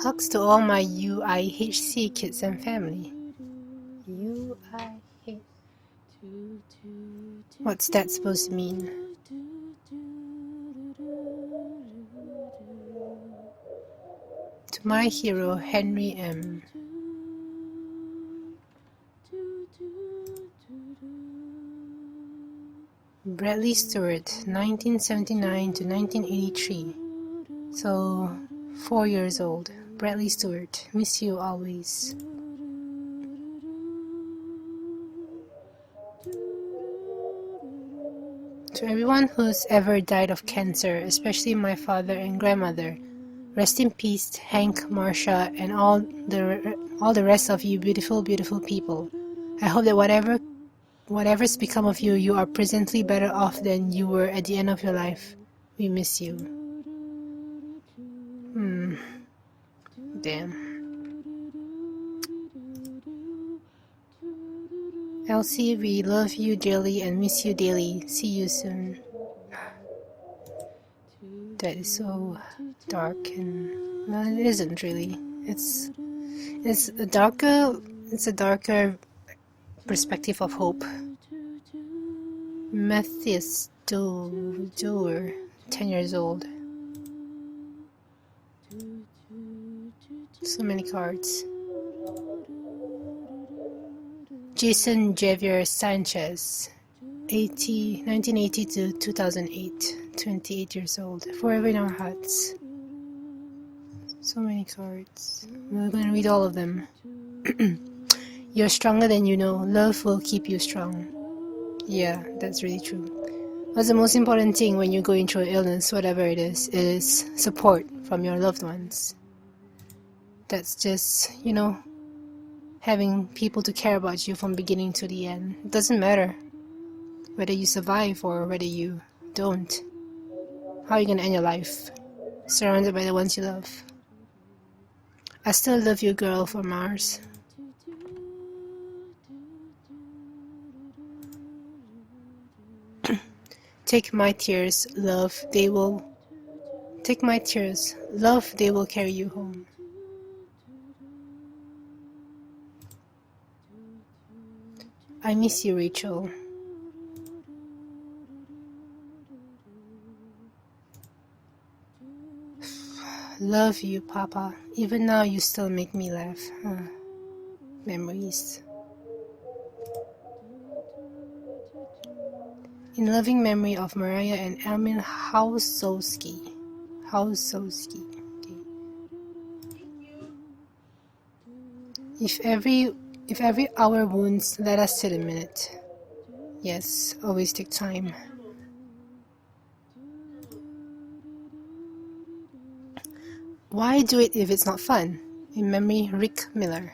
Hugs to all my UIHC kids and family. UIH. What's that supposed to mean? To my hero, Henry M. Bradley Stewart, 1979 to 1983. So, 4 years old. Bradley Stewart, miss you always. To everyone who's ever died of cancer, especially my father and grandmother, rest in peace, Hank, Marcia, and all the rest of you beautiful, beautiful people. I hope that whatever's become of you, you are presently better off than you were at the end of your life. We miss you. Damn. Elsie, we love you dearly and miss you daily. See you soon. That is so dark, and well, it isn't really. It's a darker perspective of hope. Matthias Doer, 10 years old. So many cards. Jason Javier Sanchez, 1980 to 2008, 28 years old. Forever in our hearts. So many cards. We're going to read all of them. You're stronger than you know. Love will keep you strong. Yeah, that's really true. What's the most important thing when you're going through an illness, whatever it is support from your loved ones. That's just, having people to care about you from beginning to the end. It doesn't matter whether you survive or whether you don't. How are you going to end your life? Surrounded by the ones you love. I still love you, girl, from Mars. Take my tears, love, they will... Take my tears, love, they will carry you home. I miss you, Rachel. Love you, Papa. Even now you still make me laugh. Memories. In loving memory of Mariah and Emil Hausowski. Okay. If every hour wounds, let us sit a minute. Yes, always take time. Why do it if it's not fun? In memory, Rick Miller.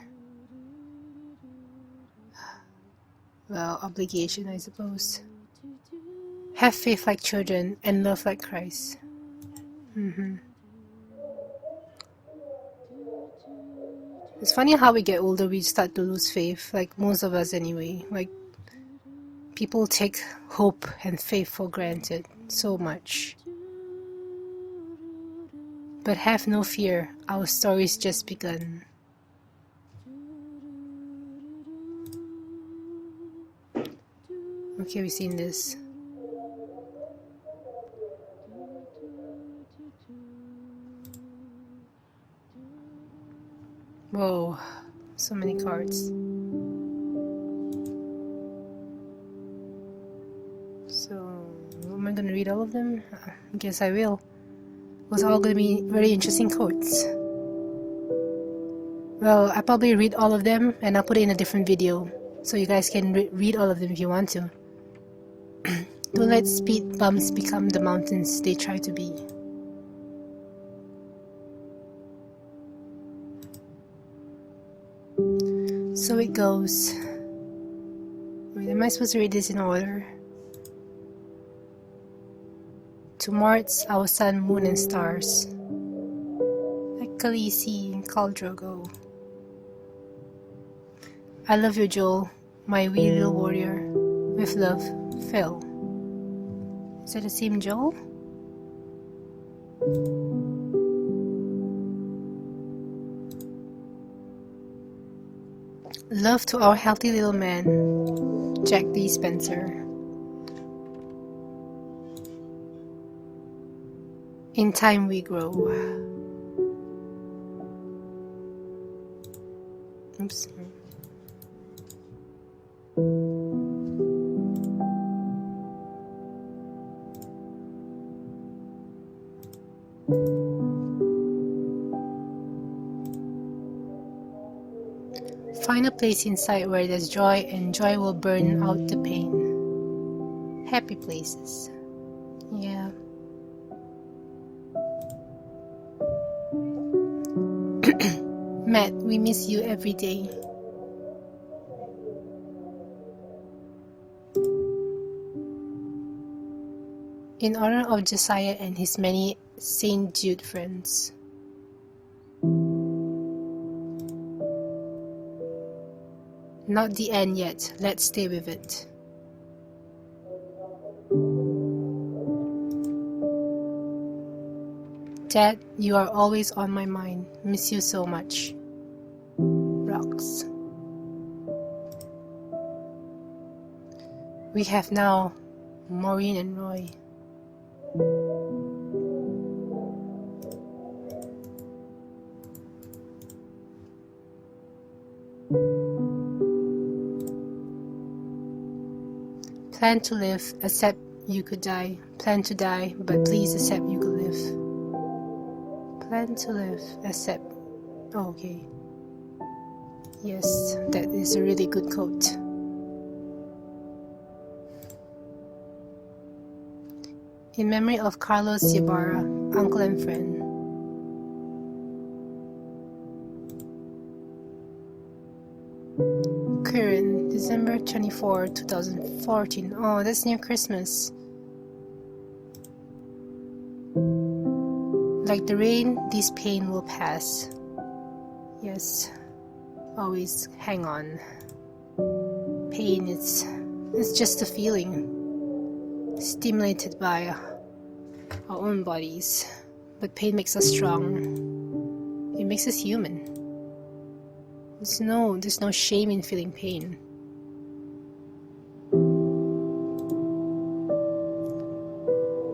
Well, obligation, I suppose. Have faith like children and love like Christ. It's funny how we get older, we start to lose faith, like most of us anyway. Like, people take hope and faith for granted so much. But have no fear, our story's just begun. Okay, we've seen this. Whoa, so many cards. So, am I gonna read all of them? I guess I will. It was all gonna be very interesting quotes. Well, I probably read all of them and I'll put it in a different video, so you guys can read all of them if you want to. Don't let speed bumps become the mountains they try to be. So it goes. Wait, am I supposed to read this in order? To Mars, our sun, moon, and stars. Like Khaleesi and Khal Drogo. I love you, Joel, my wee little warrior. With love, Phil. Is that the same Joel? Love to our healthy little man, Jack D. Spencer. In time we grow. Oops. Find a place inside where there's joy, and joy will burn out the pain. Happy places. Yeah. Matt, we miss you every day. In honor of Josiah and his many St. Jude friends. Not the end yet. Let's stay with it. Dad, you are always on my mind. Miss you so much. Rocks. We have now Maureen and Roy. Plan to live, accept you could die. Plan to die, but please accept you could live. Plan to live, accept. Oh, okay. Yes, that is a really good quote. In memory of Carlos Ybarra, uncle and friend. Kieran, December 24, 2014. Oh, that's near Christmas. Like the rain, this pain will pass. Yes, always hang on. Pain is just a feeling, stimulated by our own bodies. But pain makes us strong. It makes us human. There's no shame in feeling pain.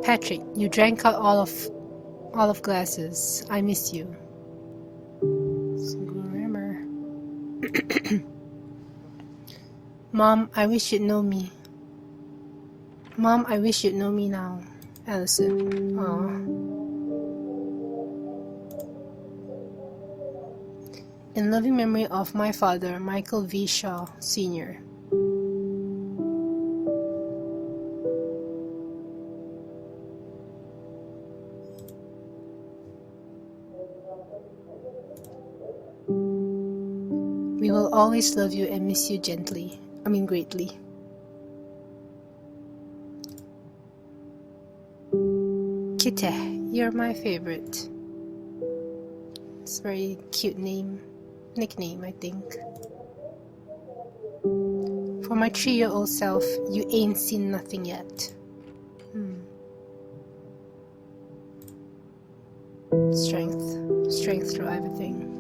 Patrick, you drank out all of glasses. I miss you. Remember. Mom, I wish you'd know me. Mom, I wish you'd know me now. Allison. Aww. In loving memory of my father, Michael V. Shaw, Sr. We will always love you and miss you greatly. Kite, you're my favorite. It's a very cute nickname, I think. For my 3-year-old self, you ain't seen nothing yet. Strength through everything.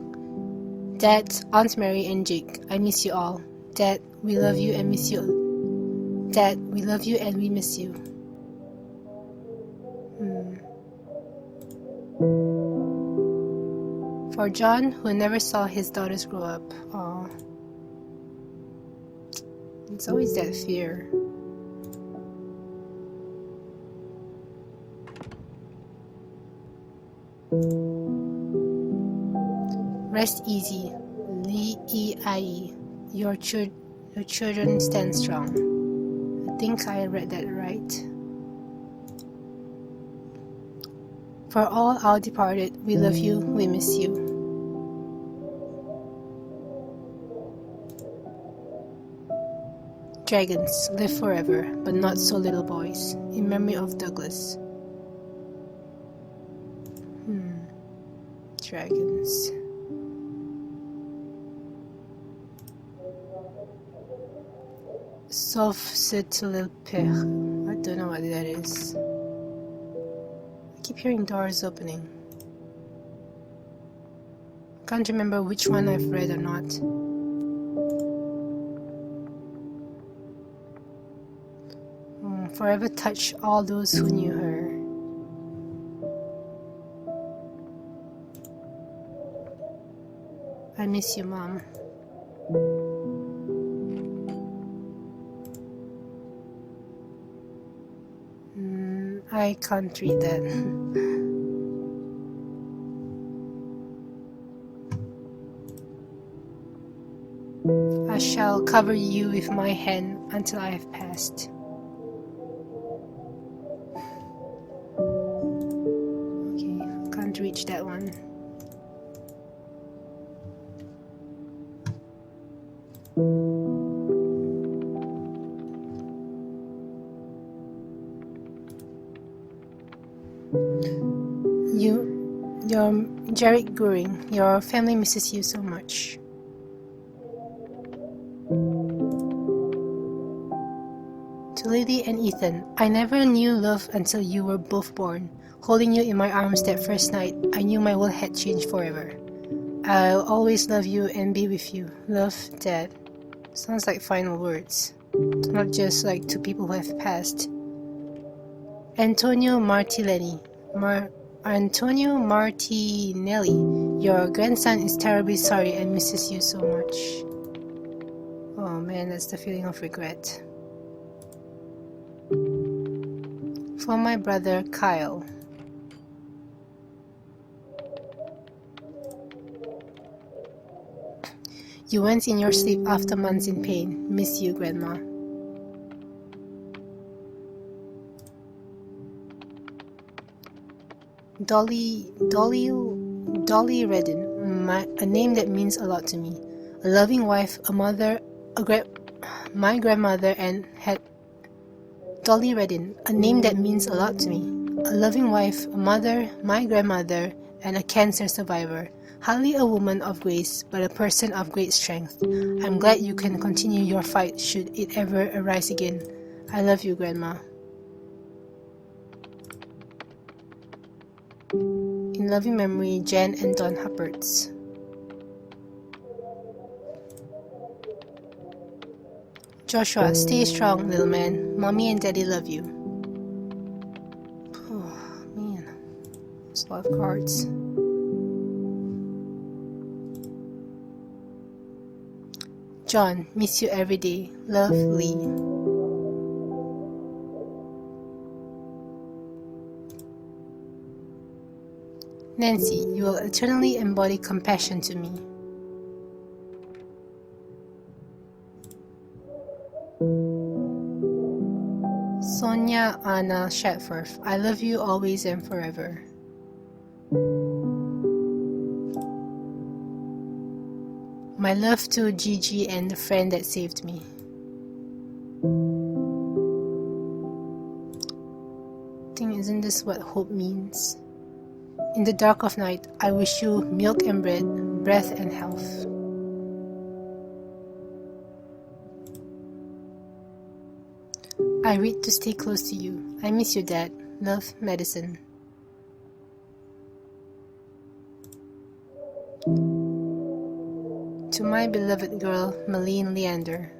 Dad, Aunt Mary and Jake, I miss you all. Dad, we love you and miss you. Dad, we love you and we miss you. For John, who never saw his daughters grow up. Aww. It's always that fear. Rest easy, Lee E.I.E. Your children stand strong. I think I read that right. For all our departed, we love you, we miss you. Dragons, live forever, but not so little boys. In memory of Douglas. Dragons. Sauf c'est le père. I don't know what that is. I keep hearing doors opening. Can't remember which one I've read or not. Forever touch all those who knew her. I miss you, Mom. I can't read that. I shall cover you with my hand until I have passed. Okay, can't reach that one. You're Jarek Goring. Your family misses you so much. To Lily and Ethan, I never knew love until you were both born. Holding you in my arms that first night, I knew my world had changed forever. I'll always love you and be with you. Love, Dad. Sounds like final words. Not just like to people who have passed. Antonio Martinelli, your grandson is terribly sorry and misses you so much. Oh man, that's the feeling of regret. For my brother Kyle. You went in your sleep after months in pain. Miss you, Grandma. Dolly Redden, a name that means a lot to me. A loving wife, a mother, my grandmother, and had Dolly Redden, a name that means a lot to me. A loving wife, a mother, my grandmother, and a cancer survivor. Hardly a woman of grace, but a person of great strength. I'm glad you can continue your fight should it ever arise again. I love you, Grandma. In loving memory, Jen and Don Hupperts. Joshua, stay strong, little man. Mommy and Daddy love you. Oh, man. There's a lot of cards. John, miss you every day. Love, Lee. Nancy, you will eternally embody compassion to me. Sonia Anna Shatforth, I love you always and forever. My love to Gigi and the friend that saved me. Isn't this what hope means? In the dark of night, I wish you milk and bread, breath and health. I read to stay close to you. I miss you, Dad. Love, Madison. To my beloved girl, Malene Leander.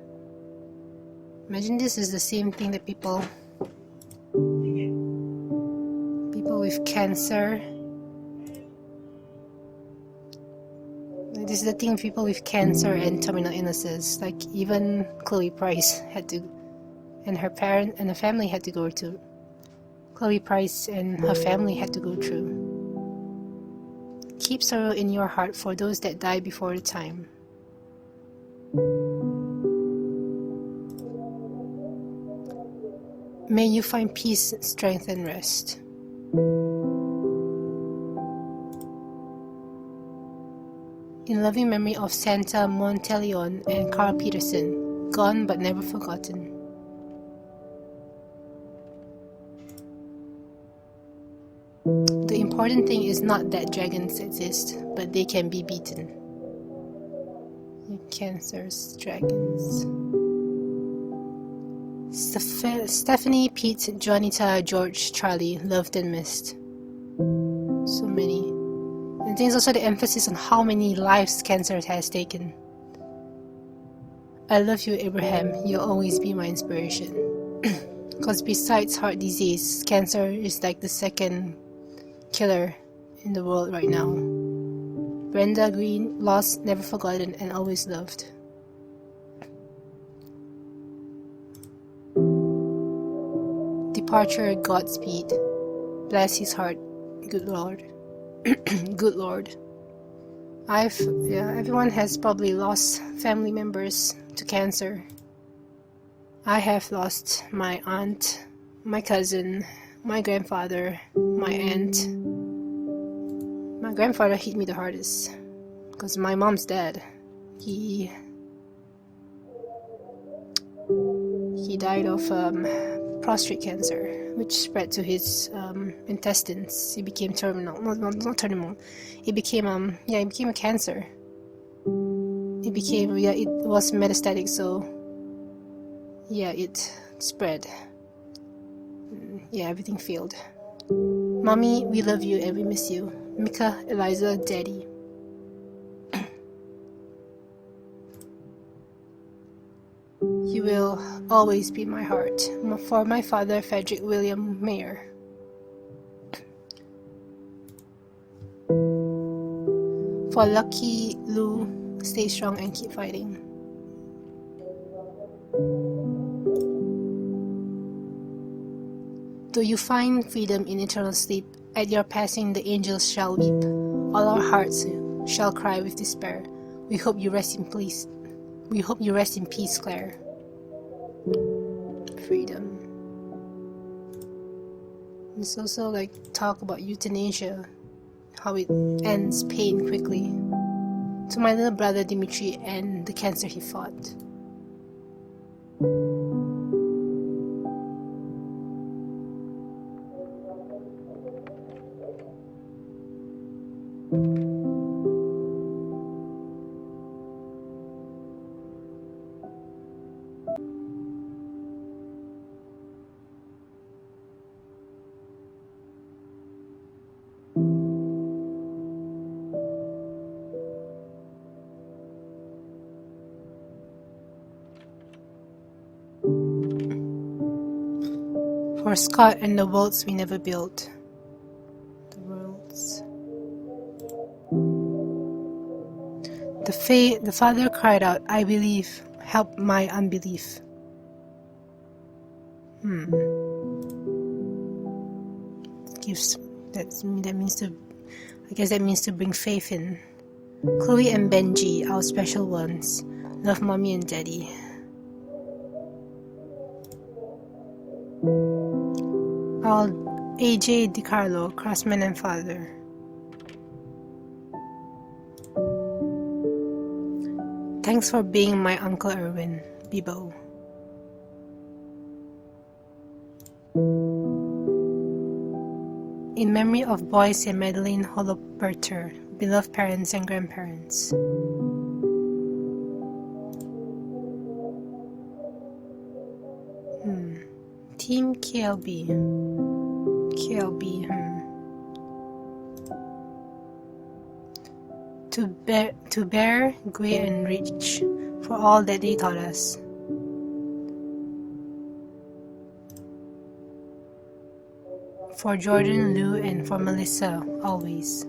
Imagine this is the same thing that people with cancer. This is the thing people with cancer and terminal illnesses. Like even Chloe Price had to, and her parent and the family had to go through. Chloe Price and her family had to go through. Keep sorrow in your heart for those that die before the time. May you find peace, strength, and rest. In loving memory of Santa Monteleone and Carl Peterson, gone but never forgotten. The important thing is not that dragons exist, but they can be beaten. Cancers, dragons. Stephanie, Pete, Juanita, George, Charlie, loved and missed. So many. And I think it's also the emphasis on how many lives cancer has taken. I love you, Abraham. You'll always be my inspiration. Because besides heart disease, cancer is like the second killer in the world right now. Brenda Green, lost, never forgotten, and always loved. Departure, Godspeed. Bless his heart, good Lord. Good Lord. Everyone has probably lost family members to cancer. I have lost my aunt, my cousin, my grandfather, my aunt. My grandfather hit me the hardest because my mom's dad. He died of prostate cancer, which spread to his intestines. He became terminal. Not terminal. It became a cancer. It was metastatic, so it spread. Everything failed. Mommy, we love you and we miss you. Mika, Eliza, Daddy. You will always be my heart. For my father, Frederick William Mayer. For Lucky Lou, stay strong and keep fighting. Do you find freedom in eternal sleep? At your passing the angels shall weep. All our hearts shall cry with despair. We hope you rest in peace. We hope you rest in peace, Claire. Freedom. It's also like talk about euthanasia, how it ends pain quickly. To my little brother Dimitri and the cancer he fought. For Scott and the worlds we never built. The worlds. The father cried out, I believe, help my unbelief. That means to bring faith in. Chloe and Benji, our special ones. Love mommy and daddy. All AJ DiCarlo, craftsman and father. Thanks for being my Uncle Erwin, Bibo. In memory of Boyce and Madeline Holoperter, beloved parents and grandparents. Team KLB. To bear, gray and rich, for all that they taught us. For Jordan, Lou, and for Melissa, always.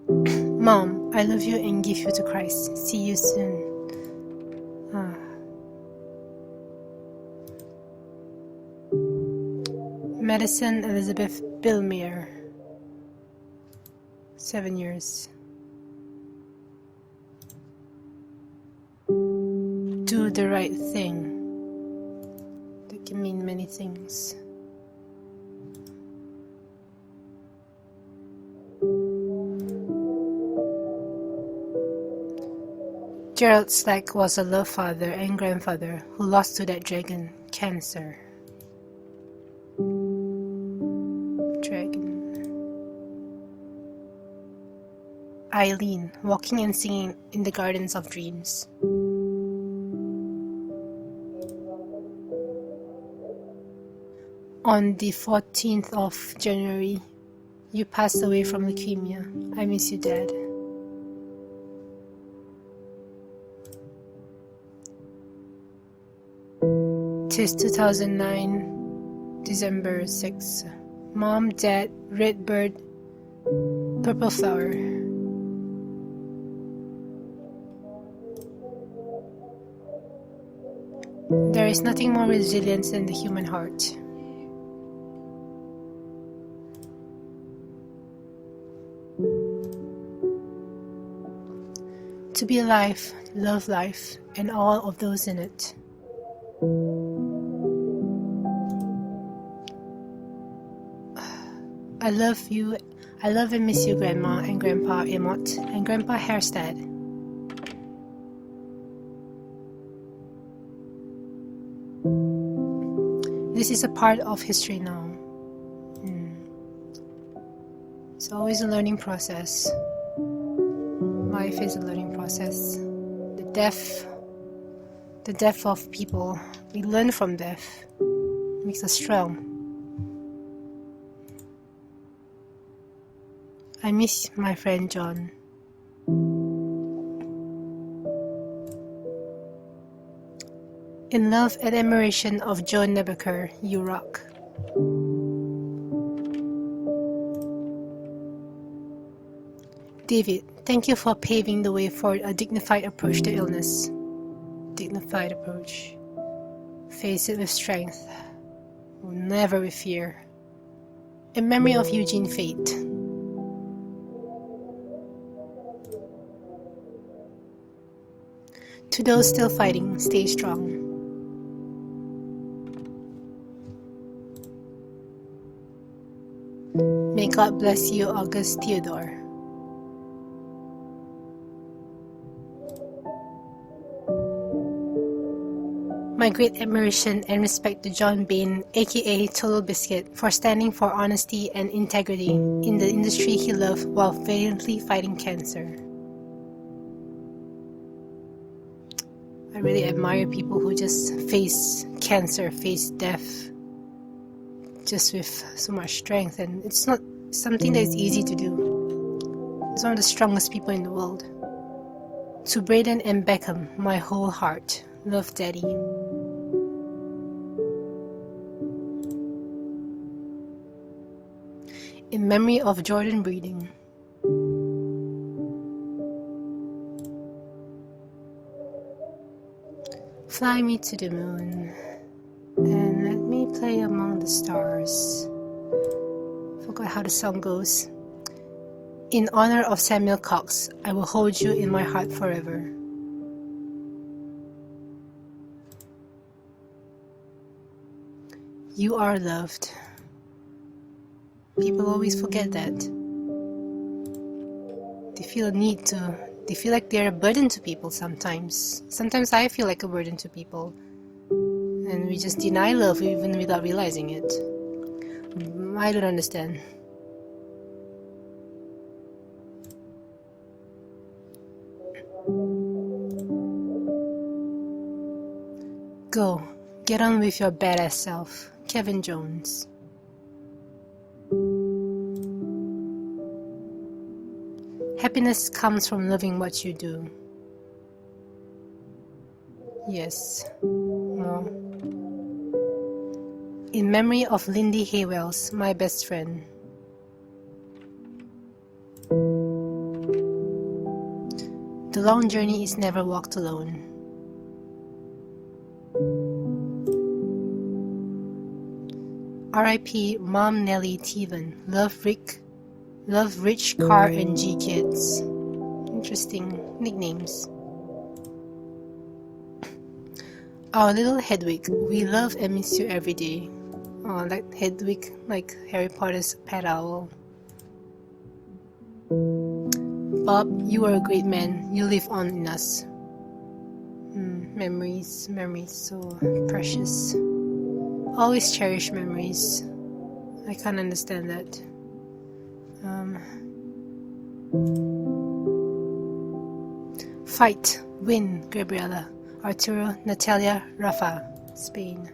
Mom, I love you and give you to Christ. See you soon. Madison Elizabeth Billmere. 7 years. Do the right thing. That can mean many things. Gerald Slack was a love father and grandfather who lost to that dragon, cancer. Eileen, walking and singing in the gardens of dreams. On the 14th of January, you passed away from leukemia. I miss you, Dad. Tis 2009, December 6. Mom, Dad, red bird, purple flower. There is nothing more resilient than the human heart. To be alive, love life, and all of those in it. I love you. I love and miss you, Grandma and Grandpa Emot and Grandpa Hairstad. This is a part of history now. It's always a learning process. Life is a learning process. The death of people. We learn from death. It makes us strong. I miss my friend John. In love and admiration of Joan Nebaker, you rock. David, thank you for paving the way for a dignified approach to illness. Dignified approach. Face it with strength. Never with fear. In memory of Eugene Fate. To those still fighting, stay strong. May God bless you, August Theodore. My great admiration and respect to John Bain, aka Total Biscuit, for standing for honesty and integrity in the industry he loved while valiantly fighting cancer. I really admire people who just face cancer, face death, just with so much strength, and it's not something that is easy to do. He's one of the strongest people in the world. To Braden and Beckham, my whole heart. Love, Daddy. In memory of Jordan Breeding. Fly me to the moon, and let me play among the stars. Forgot how the song goes. In honor of Samuel Cox, I will hold you in my heart forever. You are loved. People always forget that. They feel like they're a burden to people sometimes. Sometimes I feel like a burden to people. And we just deny love even without realizing it. I don't understand. Go, get on with your badass self. Kevin Jones. Happiness comes from loving what you do. Yes. More. In memory of Lindy Haywells, my best friend. The long journey is never walked alone. R.I.P. Mom Nellie Teven. Love Rick. Love Rich, Car, and G Kids. Interesting nicknames. Our little Hedwig. We love and miss you every day. Oh, like Hedwig, like Harry Potter's pet owl. Bob, you are a great man. You live on in us. Memories, so precious. Always cherish memories. I can't understand that. Fight, Win, Gabriela. Arturo, Natalia, Rafa, Spain.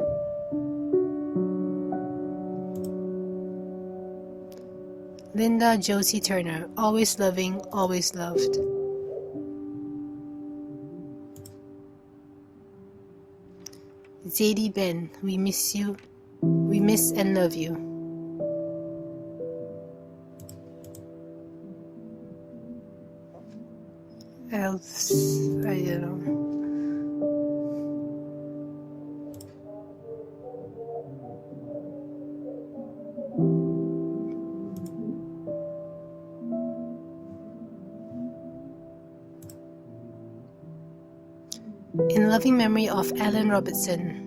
Linda Josie Turner, Always Loving, Always Loved. Zadie Ben, We Miss You, We Miss and Love You. Else, I don't know. In loving memory of Alan Robertson.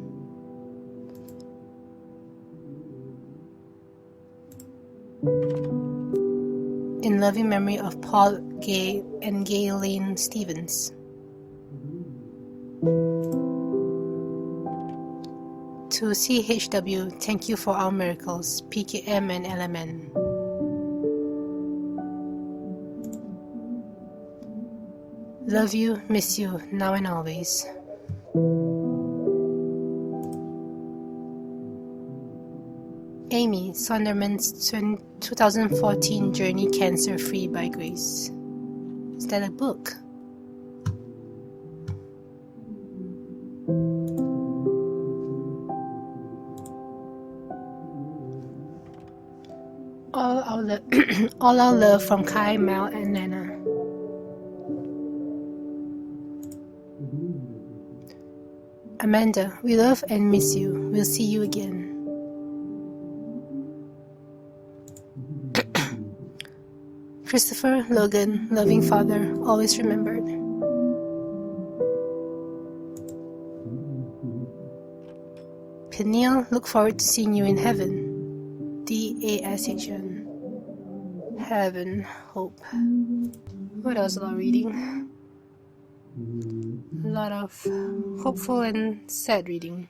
In loving memory of Paul Gay and Gayleen Stevens. To CHW, thank you for our miracles, PKM and LMN. Love you, miss you, now and always. Amy Sonderman's 2014 Journey Cancer Free by Grace. Is that a book? All our love from Kai, Mal, and Nana. Amanda, we love and miss you. We'll see you again. Christopher, Logan, loving father, always remembered. Peniel, look forward to seeing you in heaven. DASHN. Heaven, hope. What else am I reading? A lot of hopeful and sad reading.